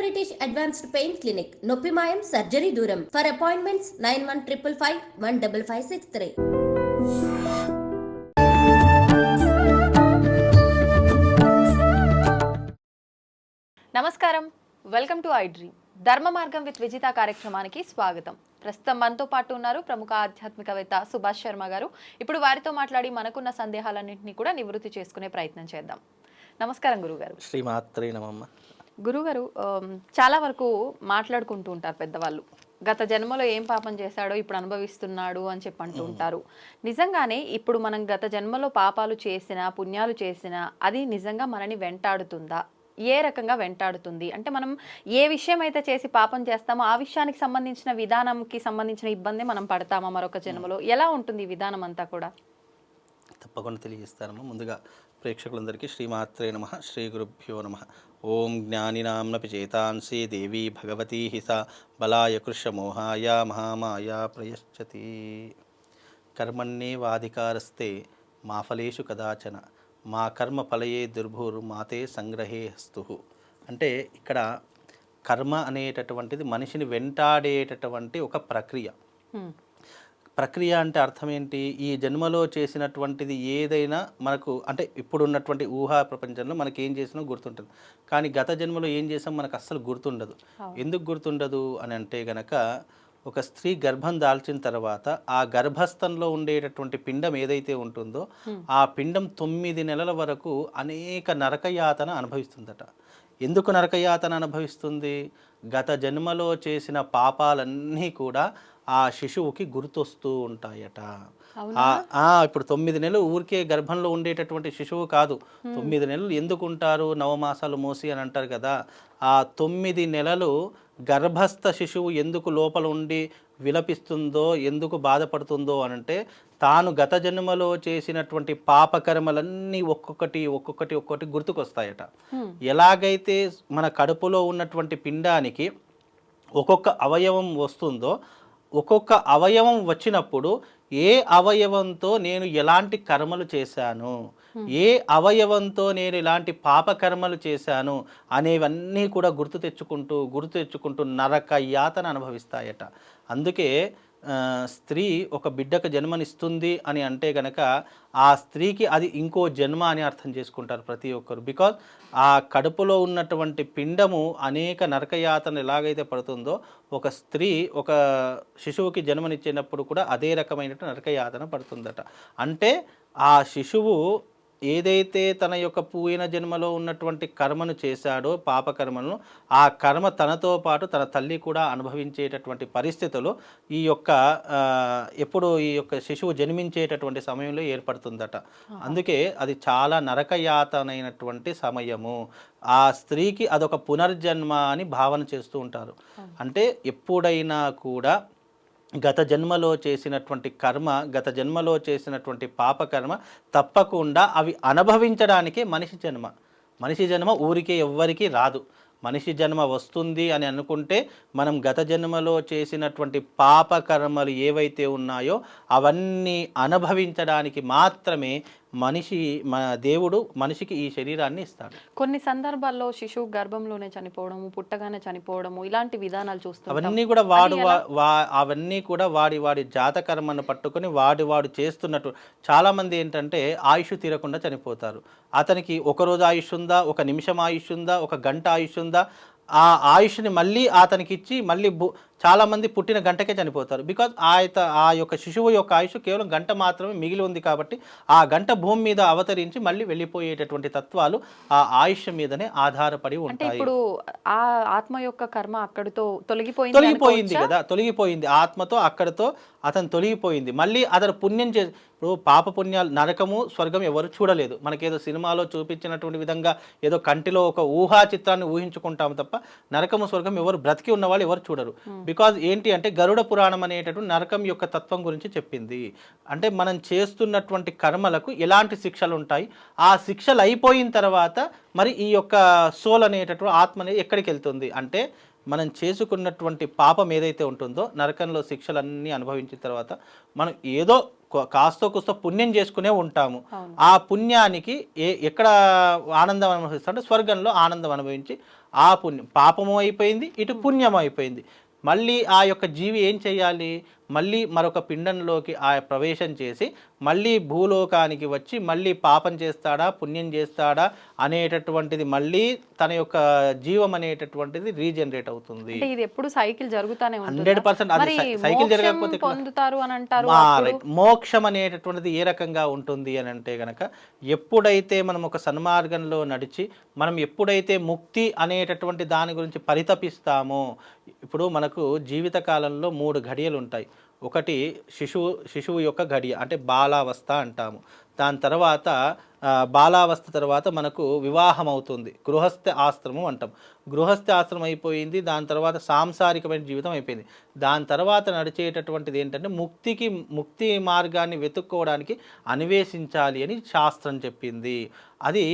British advanced pain clinic. నొప్పి మాయం, surgery దూరం. For appointments 9155515563. నమస్కారం, వెల్కమ్ టు ఐ డ్రీమ్. ధర్మ మార్గం విత్ విజిత కార్యక్రమానికి స్వాగతం. ప్రస్తుతం మనతో పాటు ఉన్నారు ప్రముఖ ఆధ్యాత్మికవేత్త సుభాష్ శర్మ గారు. ఇప్పుడు వారితో మాట్లాడి మనకున్న సందేహాలన్నింటినీ కూడా నివృత్తి చేసుకునే ప్రయత్నం చేద్దాం. నమస్కారం గురుగారు. శ్రీమాత్రే నమః. గురుగారు, చాలా వరకు మాట్లాడుకుంటూ ఉంటారు పెద్దవాళ్ళు, గత జన్మలో ఏం పాపం చేశాడో ఇప్పుడు అనుభవిస్తున్నాడు అని చెప్పి అంటూ ఉంటారు. నిజంగానే ఇప్పుడు మనం గత జన్మలో పాపాలు చేసినా పుణ్యాలు చేసినా అది నిజంగా మనని వెంటాడుతుందా? ఏ రకంగా వెంటాడుతుంది అంటే మనం ఏ విషయం అయితే చేసి పాపం చేస్తామో ఆ విషయానికి సంబంధించిన విధానంకి సంబంధించిన ఇబ్బంది మనం పడతామా మరొక జన్మలో? ఎలా ఉంటుంది ఈ విధానం అంతా కూడా? తప్పకుండా తెలియజేస్తానమ్మా. ముందుగా ప్రేక్షకులందరికీ శ్రీమాత్రే నమః, శ్రీ గురుభ్యో నమః. ఓం జ్ఞానినాంనపి చేతాంసి దేవీ భగవతీ హిస బలాయ కృష్ణమోహాయ మహామాయా ప్రయశ్చతి. కర్మణ్యేవాధికారస్తే మా ఫలేషు కదాచన మా కర్మ ఫలయే దుర్భూర్ మాతే సంగ్రహే హస్తు. అంటే ఇక్కడ కర్మ అనేటటువంటిది మనిషిని వెంటాడేటటువంటి ఒక ప్రక్రియ. ప్రక్రియ అంటే అర్థం ఏంటి? ఈ జన్మలో చేసినటువంటిది ఏదైనా మనకు అంటే ఇప్పుడు ఉన్నటువంటి ఊహా ప్రపంచంలో మనకి ఏం చేసినా గుర్తుంటుంది, కానీ గత జన్మలో ఏం చేసాం మనకు అస్సలు గుర్తుండదు. ఎందుకు గుర్తుండదు అని అంటే గనక ఒక స్త్రీ గర్భం దాల్చిన తర్వాత ఆ గర్భస్థంలో ఉండేటటువంటి పిండం ఏదైతే ఉంటుందో ఆ పిండం 9 నెలల వరకు అనేక నరకయాతన అనుభవిస్తుందట. ఎందుకు నరకయాతన అనుభవిస్తుంది? గత జన్మలో చేసిన పాపాలన్నీ కూడా ఆ శిశువుకి గుర్తొస్తూ ఉంటాయట. ఇప్పుడు 9 నెలలు ఊరికే గర్భంలో ఉండేటటువంటి శిశువు కాదు. 9 నెలలు ఎందుకు ఉంటారు? నవమాసాలు మోసి అని అంటారు కదా. ఆ 9 నెలలు గర్భస్థ శిశువు ఎందుకు లోపల ఉండి విలపిస్తుందో, ఎందుకు బాధపడుతుందో అనంటే తాను గత జన్మలో చేసినటువంటి పాపకర్మలన్నీ ఒక్కొక్కటి గుర్తుకొస్తాయట. ఎలాగైతే మన కడుపులో ఉన్నటువంటి పిండానికి ఒక్కొక్క అవయవం వస్తుందో, ఒక్కొక్క అవయవం వచ్చినప్పుడు ఏ అవయవంతో నేను ఎలాంటి కర్మలు చేశాను, ఏ అవయవంతో నేను ఇలాంటి పాపకర్మలు చేశాను అనేవన్నీ కూడా గుర్తు తెచ్చుకుంటూ నరక యాతన అనుభవిస్తాయట. అందుకే స్త్రీ ఒక బిడ్డకు జన్మనిస్తుంది అని అంటే గనక ఆ స్త్రీకి అది ఇంకో జన్మ అని అర్థం చేసుకుంటారు ప్రతి ఒక్కరు. బికాజ్ ఆ కడుపులో ఉన్నటువంటి పిండము అనేక నరకయాతన ఎలాగైతే పడుతుందో ఒక స్త్రీ ఒక శిశువుకి జన్మనిచ్చినప్పుడు కూడా అదే రకమైన నరకయాతన పడుతుందట. అంటే ఆ శిశువు ఏదైతే తన యొక్క పూయిన జన్మలో ఉన్నటువంటి కర్మను చేశాడో, పాపకర్మను, ఆ కర్మ తనతో పాటు తన తల్లి కూడా అనుభవించేటటువంటి పరిస్థితులు ఈ యొక్క ఎప్పుడు ఈ యొక్క శిశువు జన్మించేటటువంటి సమయంలో ఏర్పడుతుందట. అందుకే అది చాలా నరకయాతనైనటువంటి సమయము. ఆ స్త్రీకి అదొక పునర్జన్మ అని భావన చేస్తూ ఉంటారు. అంటే ఎప్పుడైనా కూడా గత జన్మలో చేసినటువంటి కర్మ, గత జన్మలో చేసినటువంటి పాపకర్మ తప్పకుండా అవి అనుభవించడానికే మనిషి జన్మ ఊరికే ఎవ్వరికీ రాదు. మనిషి జన్మ వస్తుంది అని అనుకుంటే మనం గత జన్మలో చేసినటువంటి పాపకర్మలు ఏవైతే ఉన్నాయో అవన్నీ అనుభవించడానికి మాత్రమే మన దేవుడు మనిషికి ఈ శరీరాన్ని ఇస్తాడు. కొన్ని సందర్భాల్లో శిశువు గర్భంలోనే చనిపోవడము, పుట్టగానే చనిపోవడము, ఇలాంటి విధానాలు చూస్తాం. అవన్నీ కూడా అవన్నీ కూడా వాడి జాతకర్మను పట్టుకొని వాడు చేస్తున్నట్టు. చాలామంది ఏంటంటే ఆయుష్ తీరకుండా చనిపోతారు. అతనికి ఒక రోజు ఆయుష్ ఉందా, ఒక నిమిషం ఆయుష్ ఉందా, ఒక గంట ఆయుష్ ఉందా, ఆ ఆయుష్ని మళ్ళీ అతనికి ఇచ్చి మళ్ళీ చాలామంది పుట్టిన గంటకే చనిపోతారు. బికాజ్ ఆ యొక్క శిశువు యొక్క ఆయుష్ కేవలం గంట మాత్రమే మిగిలి ఉంది కాబట్టి ఆ గంట భూమి మీద అవతరించి మళ్ళీ వెళ్ళిపోయేటటువంటి తత్వాలు ఆ ఆయుష్ మీదనే ఆధారపడి ఉంటాయి. ఇప్పుడు ఆ ఆత్మ యొక్క కర్మ అక్కడితో తొలగిపోయింది కదా, తొలగిపోయింది. ఆత్మతో అక్కడితో అతను తొలగిపోయింది. మళ్ళీ అతను పుణ్యం ఇప్పుడు పాపపుణ్యాలు, నరకము స్వర్గం ఎవరు చూడలేదు. మనకేదో సినిమాలో చూపించినటువంటి విధంగా ఏదో కంటిలో ఒక ఊహా చిత్రాన్ని ఊహించుకుంటాము తప్ప నరకము స్వర్గం ఎవరు బ్రతికి ఉన్న వాళ్ళు ఎవరు చూడరు. బికాజ్ ఏంటి అంటే గరుడ పురాణం అనేటటువంటి నరకం యొక్క తత్వం గురించి చెప్పింది. అంటే మనం చేస్తున్నటువంటి కర్మలకు ఎలాంటి శిక్షలు ఉంటాయి, ఆ శిక్షలు అయిపోయిన తర్వాత మరి ఈ యొక్క సోల్ అనేటటువంటి ఆత్మ అనేది ఎక్కడికి వెళ్తుంది అంటే మనం చేసుకున్నటువంటి పాపం ఏదైతే ఉంటుందో నరకంలో శిక్షలన్నీ అనుభవించిన తర్వాత మనం ఏదో కాస్తో కూస్తో పుణ్యం చేసుకునే ఉంటాము. అవును. ఆ పుణ్యానికి ఎక్కడ ఆనందం అనుభవిస్తామంటే స్వర్గంలో ఆనందం అనుభవించి ఆ పుణ్యం పాపము అయిపోయింది, ఇటు పుణ్యం అయిపోయింది. మళ్ళీ ఆ యొక్క జీవి ఏం చేయాలి, మళ్ళీ మరొక పిండంలోకి ఆ ప్రవేశం చేసి మళ్ళీ భూలోకానికి వచ్చి మళ్ళీ పాపం చేస్తాడా పుణ్యం చేస్తాడా అనేటటువంటిది మళ్ళీ తన యొక్క జీవం అనేటటువంటిది రీజనరేట్ అవుతుంది. అంటే ఇది ఎప్పుడు సైకిల్ జరుగుతానే ఉంటుంది. 100% అది సైకిల్ జరగకపోతే పొందుతారు అని అంటారు. రైట్. మోక్షం అనేటటువంటిది ఏ రకంగా ఉంటుంది అని అంటే గనక, ఎప్పుడైతే మనం ఒక సన్మార్గంలో నడిచి మనం ఎప్పుడైతే ముక్తి అనేటటువంటి దాని గురించి పరితపిస్తామో, ఇప్పుడు మనకు జీవిత కాలంలో 3 ఘడియలు ఉంటాయి. ఒకటి శిశువు యొక్క ఘడియ అంటే బాలావస్థ అంటాము. దాని తర్వాత బాలావస్థ తర్వాత మనకు వివాహం అవుతుంది, గృహస్థ ఆశ్రమం అంటాం. గృహస్థ ఆశ్రమం అయిపోయింది, దాని తర్వాత సాంసారికమైన జీవితం అయిపోయింది. దాని తర్వాత నడిచేటటువంటిది ఏంటంటే ముక్తి మార్గాన్ని వెతుక్కోవడానికి అన్వేషించాలి అని శాస్త్రం చెప్పింది. అది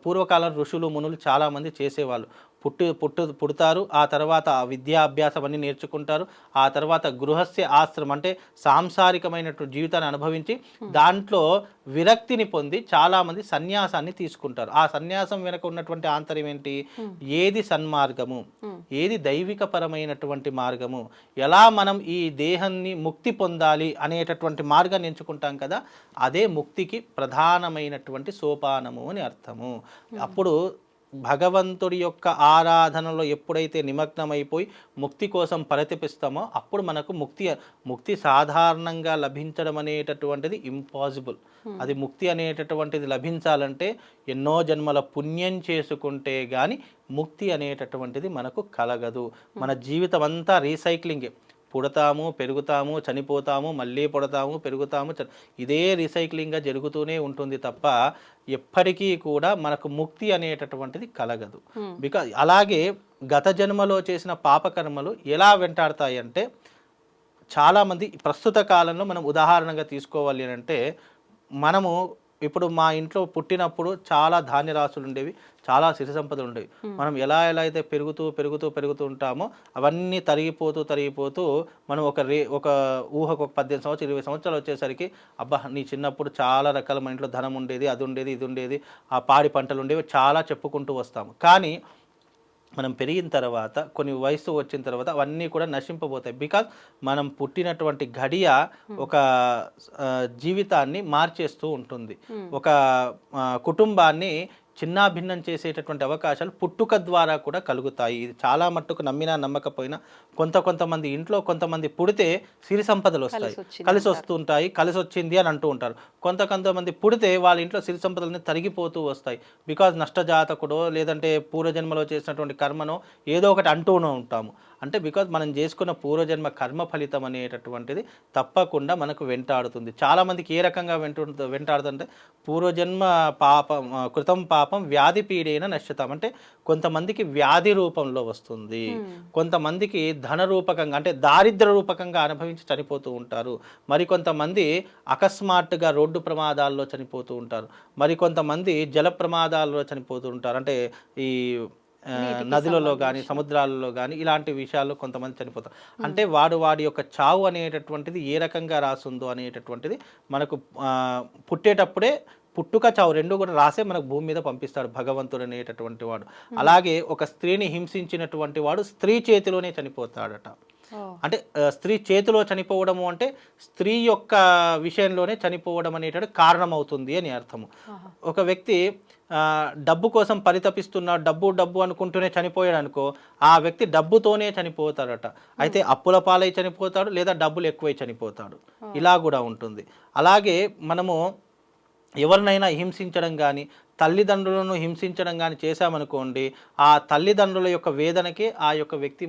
పూర్వకాలం ఋషులు మునులు చాలామంది చేసేవాళ్ళు. పుడతారు, ఆ తర్వాత విద్యాభ్యాసం అన్నీ నేర్చుకుంటారు, ఆ తర్వాత గృహస్థ ఆశ్రమం అంటే సాంసారికమైనటువంటి జీవితాన్ని అనుభవించి దాంట్లో విరక్తిని పొంది చాలామంది సన్యాసాన్ని తీసుకుంటారు. ఆ సన్యాసం వెనక ఉన్నటువంటి ఆంతర్యం ఏంటి, ఏది సన్మార్గము, ఏది దైవికపరమైనటువంటి మార్గము, ఎలా మనం ఈ దేహాన్ని ముక్తి పొందాలి అనేటటువంటి మార్గాన్ని ఎంచుకుంటాం కదా, అదే ముక్తికి ప్రధానమైనటువంటి సోపానము అని అర్థము. అప్పుడు భగవంతుడి యొక్క ఆరాధనలో ఎప్పుడైతే నిమగ్నమైపోయి ముక్తి కోసం పరితపిస్తామో అప్పుడు మనకు ముక్తి సాధారణంగా లభించడం అనేటటువంటిది ఇంపాసిబుల్. అది ముక్తి అనేటటువంటిది లభించాలంటే ఎన్నో జన్మల పుణ్యం చేసుకుంటే కానీ ముక్తి అనేటటువంటిది మనకు కలగదు. మన జీవితం అంతా రీసైక్లింగే. పుడతాము, పెరుగుతాము, చనిపోతాము, మళ్ళీ పుడతాము, పెరుగుతాము, ఇదే రీసైక్లింగ్గా జరుగుతూనే ఉంటుంది తప్ప ఎప్పటికీ కూడా మనకు ముక్తి అనేటటువంటిది కలగదు. బికాజ్ అలాగే గత జన్మలో చేసిన పాపకర్మలు ఎలా వెంటాడతాయి అంటే, చాలామంది ప్రస్తుత కాలంలో మనం ఉదాహరణగా తీసుకోవాలి అని అంటే, మనము ఇప్పుడు మా ఇంట్లో పుట్టినప్పుడు చాలా ధాన్యరాశులు ఉండేవి, చాలా సిరి సంపదలు ఉండేవి. మనం ఎలా అయితే పెరుగుతూ ఉంటామో అవన్నీ తరిగిపోతూ మనం ఒక ఊహకు ఒక 18 సంవత్సరాలు 20 సంవత్సరాలు వచ్చేసరికి అబ్బా నీ చిన్నప్పుడు చాలా రకాల మన ఇంట్లో ధనం ఉండేది, అది ఉండేది, ఇది ఉండేది, ఆ పాడి పంటలు ఉండేవి, చాలా చెప్పుకుంటూ వస్తాము. కానీ మనం పెరిగిన తర్వాత కొన్ని వయసు వచ్చిన తర్వాత అవన్నీ కూడా నశింపబోతాయి. బికాజ్ మనం పుట్టినటువంటి ఘడియ ఒక జీవితాన్ని మార్చేస్తూ ఉంటుంది, ఒక కుటుంబాన్ని చిన్నాభిన్నం చేసేటటువంటి అవకాశాలు పుట్టుక ద్వారా కూడా కలుగుతాయి. ఇది చాలా మట్టుకు నమ్మినా నమ్మకపోయినా కొంతమంది ఇంట్లో కొంతమంది పుడితే సిరి సంపదలు వస్తాయి, కలిసి వస్తుంటాయి, కలిసి వచ్చింది అని అంటూ ఉంటారు. కొంతమంది పుడితే వాళ్ళ ఇంట్లో సిరి సంపదలని తరిగిపోతూ వస్తాయి. బికాజ్ నష్టజాతకుడో లేదంటే పూర్వజన్మలో చేసినటువంటి కర్మనో ఏదో ఒకటి అంటూనే ఉంటాము. అంటే బికాజ్ మనం చేసుకున్న పూర్వజన్మ కర్మ ఫలితం అనేటటువంటిది తప్పకుండా మనకు వెంటాడుతుంది. చాలామందికి ఏ రకంగా వెంటాడుతుంటే పూర్వజన్మ కృతం పాపం వ్యాధి పీడైన నశ్యతం. అంటే కొంతమందికి వ్యాధి రూపంలో వస్తుంది, కొంతమందికి ధన రూపకంగా అంటే దారిద్ర రూపకంగా అనుభవించి చనిపోతూ ఉంటారు, మరికొంతమంది అకస్మాత్తుగా రోడ్డు ప్రమాదాల్లో చనిపోతూ ఉంటారు, మరికొంతమంది జల ప్రమాదాల్లో చనిపోతూ ఉంటారు. అంటే ఈ నదులలో కానీ సముద్రాలలో కానీ ఇలాంటి విషయాల్లో కొంతమంది చనిపోతారు. అంటే వాడి యొక్క చావు అనేటటువంటిది ఏ రకంగా రాసుందో అనేటటువంటిది మనకు పుట్టేటప్పుడే పుట్టుక చావు రెండు కూడా రాసే మనకు భూమి మీద పంపిస్తాడు భగవంతుడు అనేటటువంటి వాడు. అలాగే ఒక స్త్రీని హింసించినటువంటి వాడు స్త్రీ చేతిలోనే చనిపోతాడట. అంటే స్త్రీ చేతిలో చనిపోవడము అంటే స్త్రీ యొక్క విషయంలోనే చనిపోవడం అనేటువంటి కారణం అవుతుంది అని అర్థము. ఒక వ్యక్తి డబ్బు కోసం పరితపిస్తున్నాడు, డబ్బు అనుకుంటూనే చనిపోయాడు అనుకో, ఆ వ్యక్తి డబ్బుతోనే చనిపోతాడట. అయితే అప్పుల పాలై చనిపోతాడు, లేదా డబ్బులు ఎక్కువై చనిపోతాడు, ఇలా కూడా ఉంటుంది. అలాగే మనము ఎవరినైనా హింసించడం కానీ తల్లిదండ్రులను హింసించడం కానీ చేశామనుకోండి, ఆ తల్లిదండ్రుల యొక్క వేదనకే ఆ యొక్క వ్యక్తి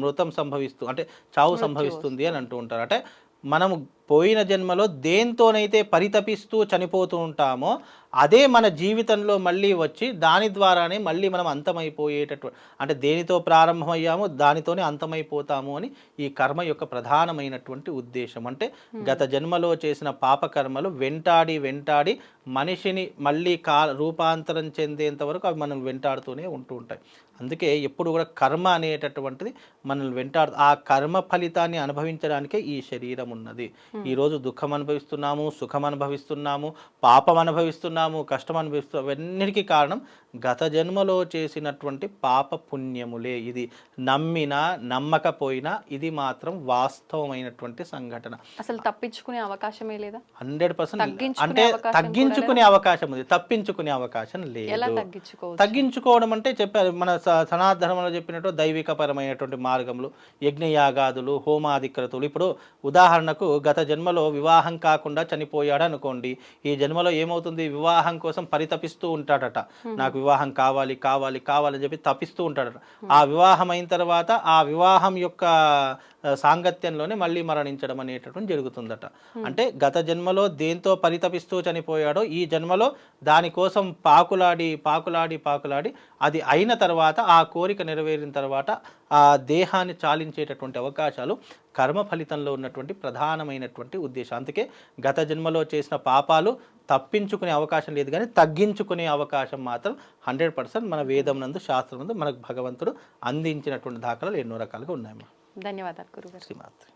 మృతం సంభవిస్తూ అంటే చావు సంభవిస్తుంది అని అంటూ ఉంటారు. అంటే మనము పోయిన జన్మలో దేంతోనైతే పరితపిస్తూ చనిపోతూ ఉంటామో అదే మన జీవితంలో మళ్ళీ వచ్చి దాని ద్వారానే మళ్ళీ మనం అంతమైపోయేటటువంటి అంటే దేనితో ప్రారంభమయ్యామో దానితోనే అంతమైపోతాము అని ఈ కర్మ యొక్క ప్రధానమైనటువంటి ఉద్దేశం. అంటే గత జన్మలో చేసిన పాపకర్మలు వెంటాడి మనిషిని మళ్ళీ రూపాంతరం చెందేంత వరకు అవి మనం వెంటాడుతూనే ఉంటూ ఉంటాయి. అందుకే ఎప్పుడు కూడా కర్మ అనేటటువంటిది మనల్ని వెంటాడు, ఆ కర్మ ఫలితాన్ని అనుభవించడానికే ఈ శరీరం ఉన్నది. ఈరోజు దుఃఖం అనుభవిస్తున్నాము, సుఖం అనుభవిస్తున్నాము, పాపం అనుభవిస్తున్నాము, కష్టం అనుభవిస్తున్నాము. అవన్నిటికీ కారణం గత జన్మలో చేసినటువంటి పాప పుణ్యములే. ఇది నమ్మినా నమ్మకపోయినా ఇది మాత్రం వాస్తవమైనటువంటి సంఘటన. అసలు తప్పించుకునే అవకాశమే లేదా? 100% తగ్గించుకునే అంటే అవకాశం తగ్గించుకునే అవకాశం ఉంది, తప్పించుకునే అవకాశం ఎలా లేదు. తగ్గించుకోవచ్చు? తగ్గించుకోవడం అంటే చెప్పారు మన సనాతన ధర్మంలో చెప్పినట్టు దైవికపరమైనటువంటి మార్గములు, యజ్ఞయాగాదులు, హోమాధిక్రతులు. ఇప్పుడు ఉదాహరణకు గత జన్మలో వివాహం కాకుండా చనిపోయాడు అనుకోండి, ఈ జన్మలో ఏమవుతుంది, వివాహం కోసం పరితపిస్తూ ఉంటాడట. నాకు వివాహం కావాలి కావాలి కావాలని చెప్పి తపిస్తూ ఉంటాడట. ఆ వివాహం అయిన తర్వాత ఆ వివాహం యొక్క సాంగత్యంలోనే మళ్ళీ మరణించడం అనేటటువంటి జరుగుతుందట. అంటే గత జన్మలో దేంతో పరితపిస్తూ చనిపోయాడో ఈ జన్మలో దానికోసం పాకులాడి పాకులాడి పాకులాడి అది అయిన తర్వాత, ఆ కోరిక నెరవేరిన తర్వాత ఆ దేహాన్ని చాలించేటటువంటి అవకాశాలు కర్మ ఫలితంలో ఉన్నటువంటి ప్రధానమైనటువంటి ఉద్దేశం. అందుకే గత జన్మలో చేసిన పాపాలు తప్పించుకునే అవకాశం లేదు, కానీ తగ్గించుకునే అవకాశం మాత్రం 100% మన వేదం నందు, శాస్త్రం నందు మనకు భగవంతుడు అందించినటువంటి దాఖలాలు ఎన్నో రకాలుగా ఉన్నాయమ్మా. ధన్యవాదాలు గురుగారు. శ్రీమాత్రే.